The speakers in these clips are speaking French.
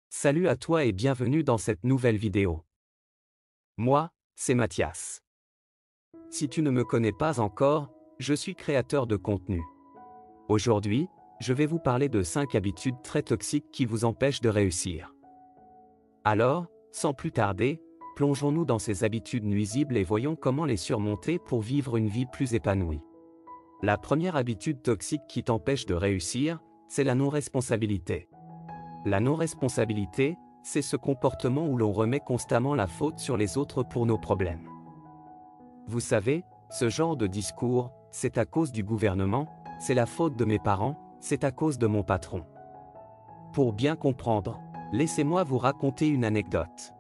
Salut à toi et bienvenue dans cette nouvelle vidéo. Moi, c'est Mathias. Si tu ne me connais pas encore, je suis créateur de contenu. Aujourd'hui, je vais vous parler de 5 habitudes très toxiques qui vous empêchent de réussir. Alors, sans plus tarder, plongeons-nous dans ces habitudes nuisibles et voyons comment les surmonter pour vivre une vie plus épanouie. La première habitude toxique qui t'empêche de réussir, c'est la non-responsabilité. La non-responsabilité, c'est ce comportement où l'on remet constamment la faute sur les autres pour nos problèmes. Vous savez, ce genre de discours, c'est à cause du gouvernement, c'est la faute de mes parents, c'est à cause de mon patron. Pour bien comprendre, laissez-moi vous raconter une anecdote.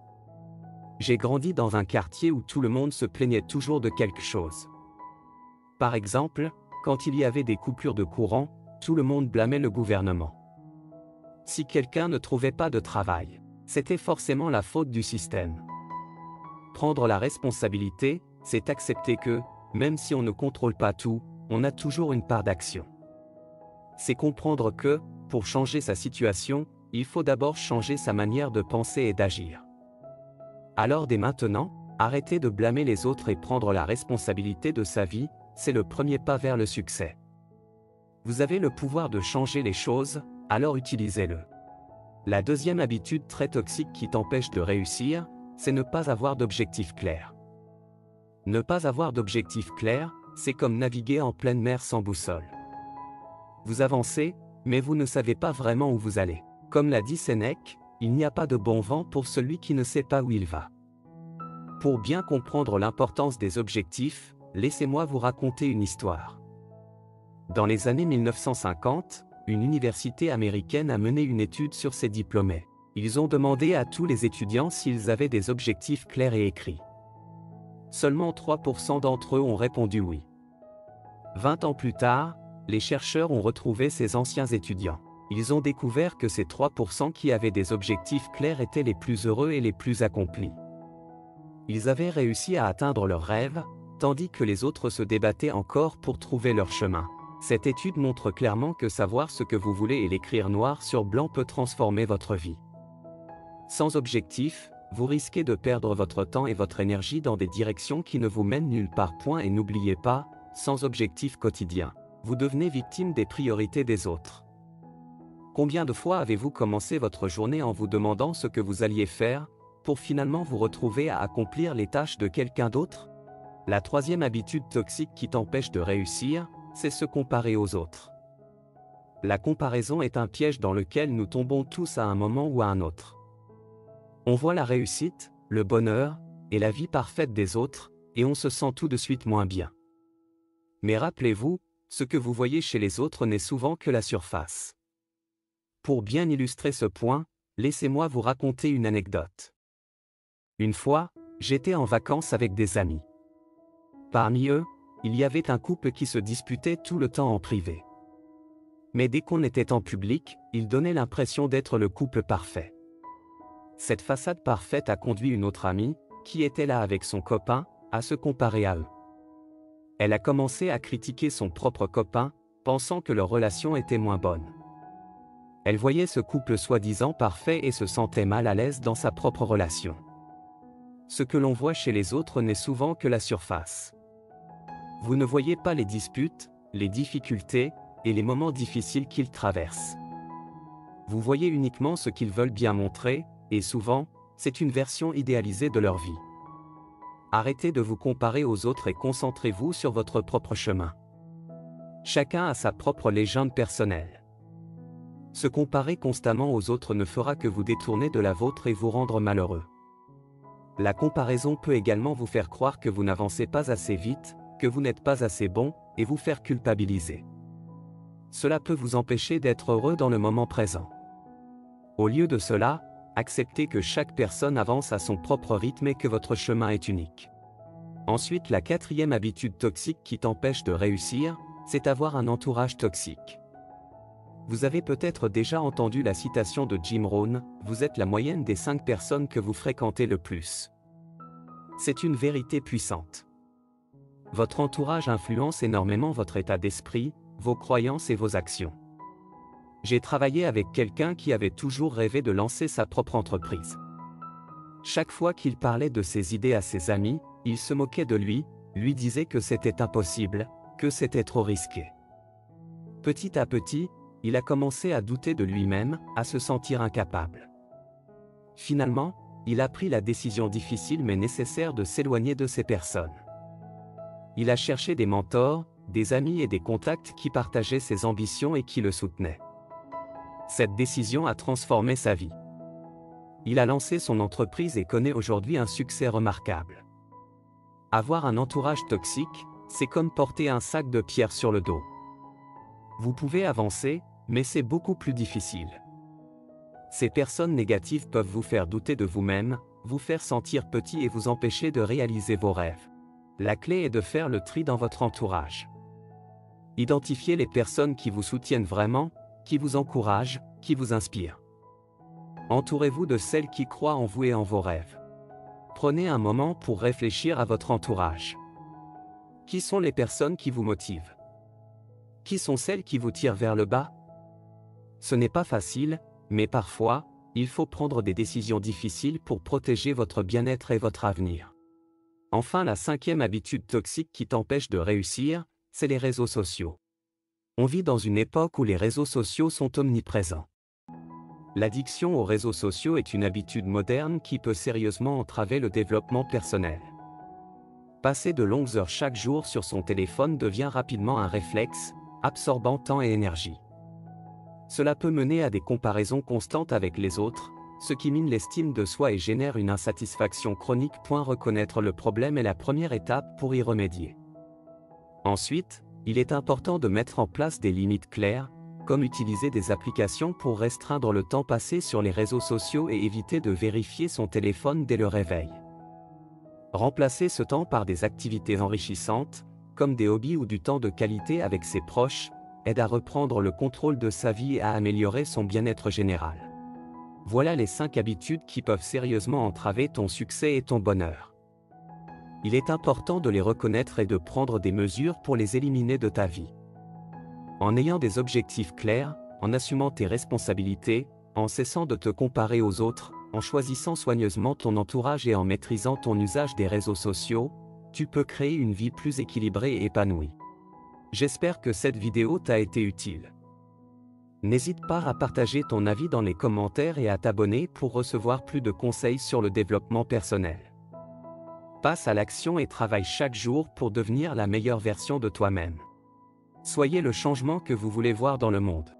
J'ai grandi dans un quartier où tout le monde se plaignait toujours de quelque chose. Par exemple, quand il y avait des coupures de courant, tout le monde blâmait le gouvernement. Si quelqu'un ne trouvait pas de travail, c'était forcément la faute du système. Prendre la responsabilité, c'est accepter que, même si on ne contrôle pas tout, on a toujours une part d'action. C'est comprendre que, pour changer sa situation, il faut d'abord changer sa manière de penser et d'agir. Alors dès maintenant, arrêtez de blâmer les autres et prendre la responsabilité de sa vie, c'est le premier pas vers le succès. Vous avez le pouvoir de changer les choses, alors utilisez-le. La deuxième habitude très toxique qui t'empêche de réussir, c'est ne pas avoir d'objectif clair. Ne pas avoir d'objectif clair, c'est comme naviguer en pleine mer sans boussole. Vous avancez, mais vous ne savez pas vraiment où vous allez. Comme l'a dit Sénèque, il n'y a pas de bon vent pour celui qui ne sait pas où il va. Pour bien comprendre l'importance des objectifs, laissez-moi vous raconter une histoire. Dans les années 1950, une université américaine a mené une étude sur ses diplômés. Ils ont demandé à tous les étudiants s'ils avaient des objectifs clairs et écrits. Seulement 3% d'entre eux ont répondu oui. 20 ans plus tard, les chercheurs ont retrouvé ces anciens étudiants. Ils ont découvert que ces 3% qui avaient des objectifs clairs étaient les plus heureux et les plus accomplis. Ils avaient réussi à atteindre leurs rêves, tandis que les autres se débattaient encore pour trouver leur chemin. Cette étude montre clairement que savoir ce que vous voulez et l'écrire noir sur blanc peut transformer votre vie. Sans objectif, vous risquez de perdre votre temps et votre énergie dans des directions qui ne vous mènent nulle part. Et n'oubliez pas, sans objectif quotidien, vous devenez victime des priorités des autres. Combien de fois avez-vous commencé votre journée en vous demandant ce que vous alliez faire, pour finalement vous retrouver à accomplir les tâches de quelqu'un d'autre? La troisième habitude toxique qui t'empêche de réussir, c'est se comparer aux autres. La comparaison est un piège dans lequel nous tombons tous à un moment ou à un autre. On voit la réussite, le bonheur, et la vie parfaite des autres, et on se sent tout de suite moins bien. Mais rappelez-vous, ce que vous voyez chez les autres n'est souvent que la surface. Pour bien illustrer ce point, laissez-moi vous raconter une anecdote. Une fois, j'étais en vacances avec des amis. Parmi eux, il y avait un couple qui se disputait tout le temps en privé. Mais dès qu'on était en public, ils donnaient l'impression d'être le couple parfait. Cette façade parfaite a conduit une autre amie, qui était là avec son copain, à se comparer à eux. Elle a commencé à critiquer son propre copain, pensant que leur relation était moins bonne. Elle voyait ce couple soi-disant parfait et se sentait mal à l'aise dans sa propre relation. Ce que l'on voit chez les autres n'est souvent que la surface. Vous ne voyez pas les disputes, les difficultés, et les moments difficiles qu'ils traversent. Vous voyez uniquement ce qu'ils veulent bien montrer, et souvent, c'est une version idéalisée de leur vie. Arrêtez de vous comparer aux autres et concentrez-vous sur votre propre chemin. Chacun a sa propre légende personnelle. Se comparer constamment aux autres ne fera que vous détourner de la vôtre et vous rendre malheureux. La comparaison peut également vous faire croire que vous n'avancez pas assez vite, que vous n'êtes pas assez bon, et vous faire culpabiliser. Cela peut vous empêcher d'être heureux dans le moment présent. Au lieu de cela, acceptez que chaque personne avance à son propre rythme et que votre chemin est unique. Ensuite, la quatrième habitude toxique qui t'empêche de réussir, c'est avoir un entourage toxique. Vous avez peut-être déjà entendu la citation de Jim Rohn, « Vous êtes la moyenne des 5 personnes que vous fréquentez le plus ». C'est une vérité puissante. Votre entourage influence énormément votre état d'esprit, vos croyances et vos actions. J'ai travaillé avec quelqu'un qui avait toujours rêvé de lancer sa propre entreprise. Chaque fois qu'il parlait de ses idées à ses amis, il se moquait de lui disait que c'était impossible, que c'était trop risqué. Petit à petit, il a commencé à douter de lui-même, à se sentir incapable. Finalement, il a pris la décision difficile mais nécessaire de s'éloigner de ces personnes. Il a cherché des mentors, des amis et des contacts qui partageaient ses ambitions et qui le soutenaient. Cette décision a transformé sa vie. Il a lancé son entreprise et connaît aujourd'hui un succès remarquable. Avoir un entourage toxique, c'est comme porter un sac de pierres sur le dos. Vous pouvez avancer, mais c'est beaucoup plus difficile. Ces personnes négatives peuvent vous faire douter de vous-même, vous faire sentir petit et vous empêcher de réaliser vos rêves. La clé est de faire le tri dans votre entourage. Identifiez les personnes qui vous soutiennent vraiment, qui vous encouragent, qui vous inspirent. Entourez-vous de celles qui croient en vous et en vos rêves. Prenez un moment pour réfléchir à votre entourage. Qui sont les personnes qui vous motivent? Qui sont celles qui vous tirent vers le bas? Ce n'est pas facile, mais parfois, il faut prendre des décisions difficiles pour protéger votre bien-être et votre avenir. Enfin, la 5e habitude toxique qui t'empêche de réussir, c'est les réseaux sociaux. On vit dans une époque où les réseaux sociaux sont omniprésents. L'addiction aux réseaux sociaux est une habitude moderne qui peut sérieusement entraver le développement personnel. Passer de longues heures chaque jour sur son téléphone devient rapidement un réflexe, absorbant temps et énergie. Cela peut mener à des comparaisons constantes avec les autres, ce qui mine l'estime de soi et génère une insatisfaction chronique. Reconnaître le problème est la première étape pour y remédier. Ensuite, il est important de mettre en place des limites claires, comme utiliser des applications pour restreindre le temps passé sur les réseaux sociaux et éviter de vérifier son téléphone dès le réveil. Remplacer ce temps par des activités enrichissantes, comme des hobbies ou du temps de qualité avec ses proches, aide à reprendre le contrôle de sa vie et à améliorer son bien-être général. Voilà les 5 habitudes qui peuvent sérieusement entraver ton succès et ton bonheur. Il est important de les reconnaître et de prendre des mesures pour les éliminer de ta vie. En ayant des objectifs clairs, en assumant tes responsabilités, en cessant de te comparer aux autres, en choisissant soigneusement ton entourage et en maîtrisant ton usage des réseaux sociaux, tu peux créer une vie plus équilibrée et épanouie. J'espère que cette vidéo t'a été utile. N'hésite pas à partager ton avis dans les commentaires et à t'abonner pour recevoir plus de conseils sur le développement personnel. Passe à l'action et travaille chaque jour pour devenir la meilleure version de toi-même. Soyez le changement que vous voulez voir dans le monde.